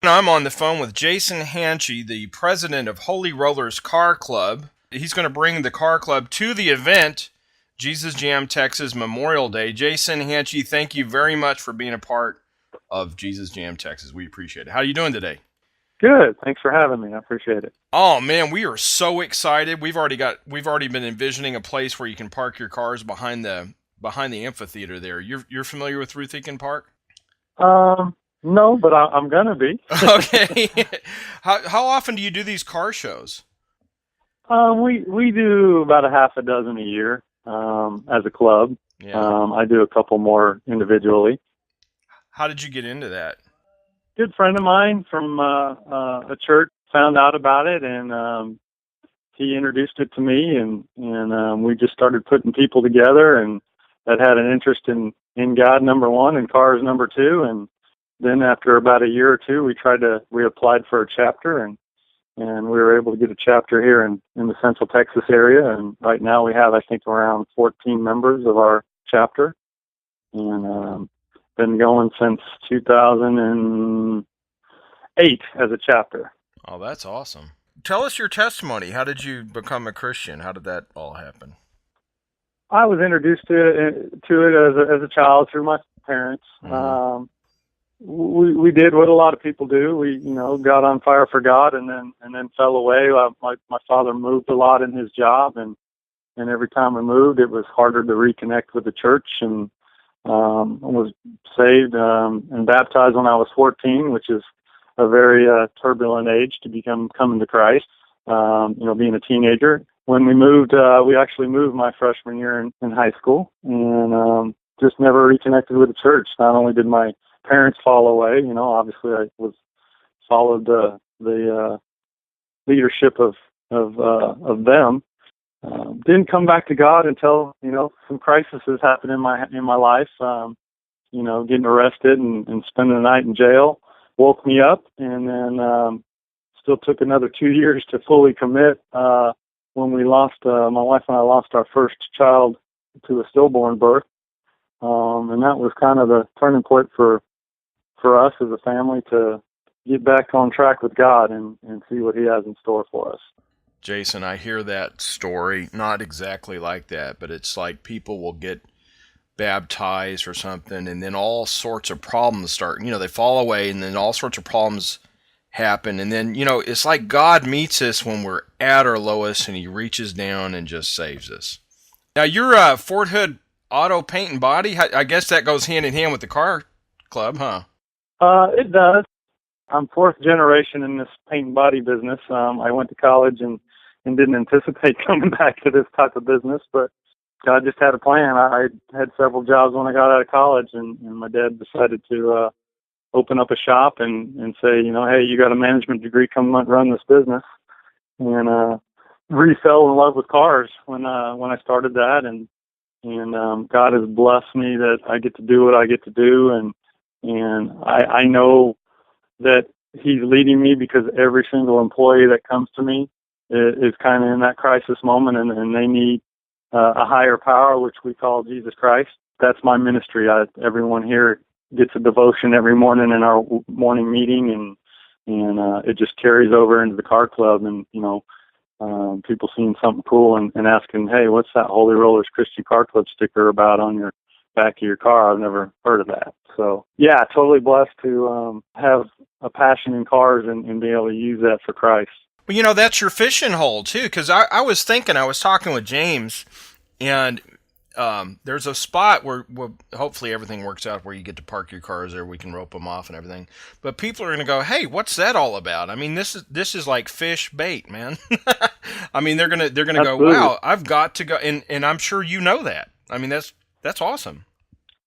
I'm on the phone with Jason Hanchey, the president of Holy Rollers Car Club. He's going to bring the car club to the event, Jesus Jam Texas Memorial Day. Jason Hanchey, thank you very much for being a part of Jesus Jam Texas. We appreciate it. How are you doing today? Good. Thanks for having me. I appreciate it. Oh man, we are so excited. We've already been envisioning a place where you can park your cars behind the amphitheater there. You're familiar with Ruth Eakin Park? No, but I'm gonna be. Okay. How often do you do these car shows? We do about a half a dozen a year as a club. Yeah. I do a couple more individually. How did you get into that? Good friend of mine from a church found out about it, and he introduced it to me, and we just started putting people together, and that had an interest in God, number one, and cars, number two, and then after about a year or two, we applied for a chapter, and we were able to get a chapter here in the Central Texas area. And right now we have, I think, around 14 members of our chapter, and been going since 2008 as a chapter. Oh, that's awesome. Tell us your testimony. How did you become a Christian? How did that all happen? I was introduced to it as a child through my parents. Mm-hmm. We did what a lot of people do. We, got on fire for God, and then fell away. My father moved a lot in his job, and every time we moved, it was harder to reconnect with the church. And I was saved and baptized when I was 14, which is a very turbulent age to coming to Christ. Being a teenager. When we moved, we actually moved my freshman year in high school, and just never reconnected with the church. Not only did my parents fall away, obviously I followed the leadership of them. Didn't come back to God until some crises happened in my life. Getting arrested and spending the night in jail woke me up, and then still took another 2 years to fully commit. When we lost, my wife and I lost our first child to a stillborn birth, and that was kind of the turning point for us as a family to get back on track with God and see what He has in store for us. Jason, I hear that story, not exactly like that, but it's like people will get baptized or something, and then all sorts of problems start. They fall away, and then all sorts of problems happen, and then it's like God meets us when we're at our lowest, and He reaches down and just saves us. Now, you're Fort Hood Auto Paint and Body. I guess that goes hand in hand with the car club, huh? It does. I'm fourth generation in this paint and body business. I went to college and didn't anticipate coming back to this type of business, but God just had a plan. I had several jobs when I got out of college, and my dad decided to open up a shop and say, hey, you got a management degree, come run this business. And really fell in love with cars when I started that, and God has blessed me that I get to do what I get to do, and I know that He's leading me because every single employee that comes to me is kind of in that crisis moment, and they need a higher power, which we call Jesus Christ. That's my ministry. Everyone here gets a devotion every morning in our morning meeting, and it just carries over into the car club, and people seeing something cool and asking, hey, what's that Holy Rollers Christian Car Club sticker about on your back of your car? I've never heard of that. So yeah, totally blessed to have a passion in cars and be able to use that for Christ. Well, that's your fishing hole too, because I was thinking, I was talking with James, and there's a spot where hopefully everything works out where you get to park your cars there. We can rope them off and everything. But people are going to go, hey, what's that all about? I mean, this is like fish bait, man. I mean, they're gonna go, wow, I've got to go, and I'm sure you know that. I mean, that's awesome.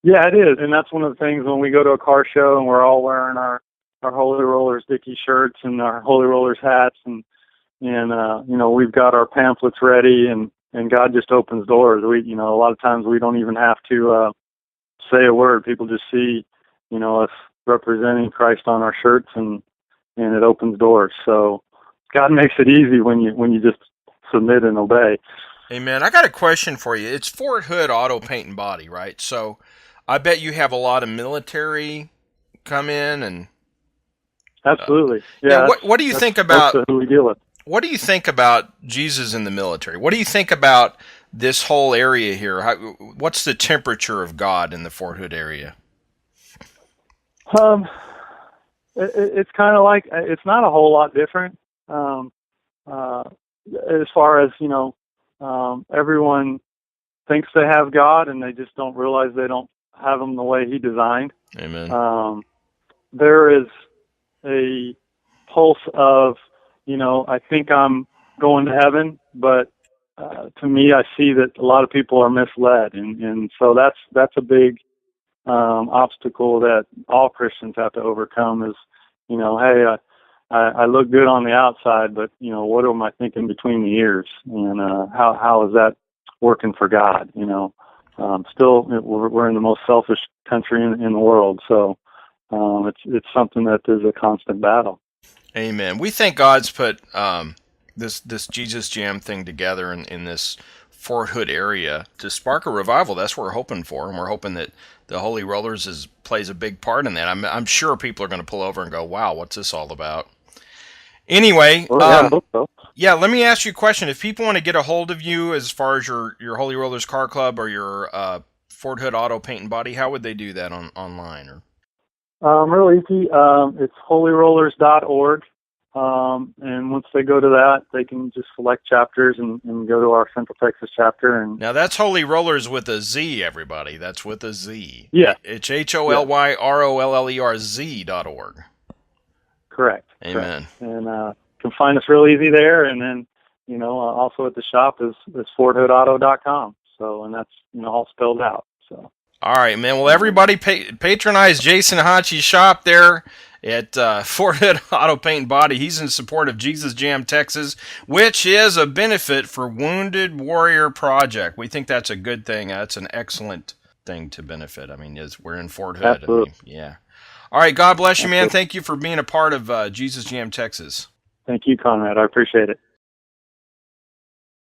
Yeah, it is, and that's one of the things when we go to a car show and we're all wearing our Holy Rollers Dickie shirts and our Holy Rollers hats, and we've got our pamphlets ready, and God just opens doors. A lot of times we don't even have to say a word. People just see, us representing Christ on our shirts, and it opens doors. So God makes it easy when you just submit and obey. Hey man, I got a question for you. It's Fort Hood Auto Paint and Body, right? So I bet you have a lot of military come in and... Absolutely. Yeah. Yeah. What do you think Most about of who we deal with. what do you think about Jesus in the military? What do you think about this whole area here? What's the temperature of God in the Fort Hood area? Um, it's kind of like, it's not a whole lot different. Uh, as far as, everyone thinks they have God and they just don't realize they don't have him the way he designed. Amen. There is a pulse of, I think I'm going to heaven, but to me, I see that a lot of people are misled, and so that's a big obstacle that all Christians have to overcome. Is, hey, I look good on the outside, but what am I thinking between the ears, and how is that working for God? Still, we're in the most selfish country in the world, so it's something that is a constant battle. Amen. We think God's put this Jesus Jam thing together in this Fort Hood area to spark a revival. That's what we're hoping for, and we're hoping that the Holy Rollerz plays a big part in that. I'm sure people are going to pull over and go, "Wow, what's this all about?" Anyway, Well, yeah, I hope so. yeah. Let me ask you a question. If people want to get a hold of you as far as your Holy Rollerz Car Club or your Fort Hood Auto Paint and Body, how would they do that online? Or Real easy. It's holyrollers.org. And once they go to that, they can just select chapters and go to our Central Texas chapter. And now that's Holy Rollerz with a Z, everybody. That's with a Z. Yeah. It's HOLYROLLERZ.org. Correct. Amen. Correct. And can find us real easy there. And then, also at the shop is forthoodauto.com. So, and that's, all spelled out. So. All right, man. Well, everybody patronize Jason Hanchey's shop there at Fort Hood Auto Paint and Body. He's in support of Jesus Jam Texas, which is a benefit for Wounded Warrior Project. We think that's a good thing. That's an excellent thing to benefit. I mean, we're in Fort Hood. Absolutely. Yeah. All right. God bless you, man. Thank you for being a part of Jesus Jam Texas. Thank you, Conrad. I appreciate it.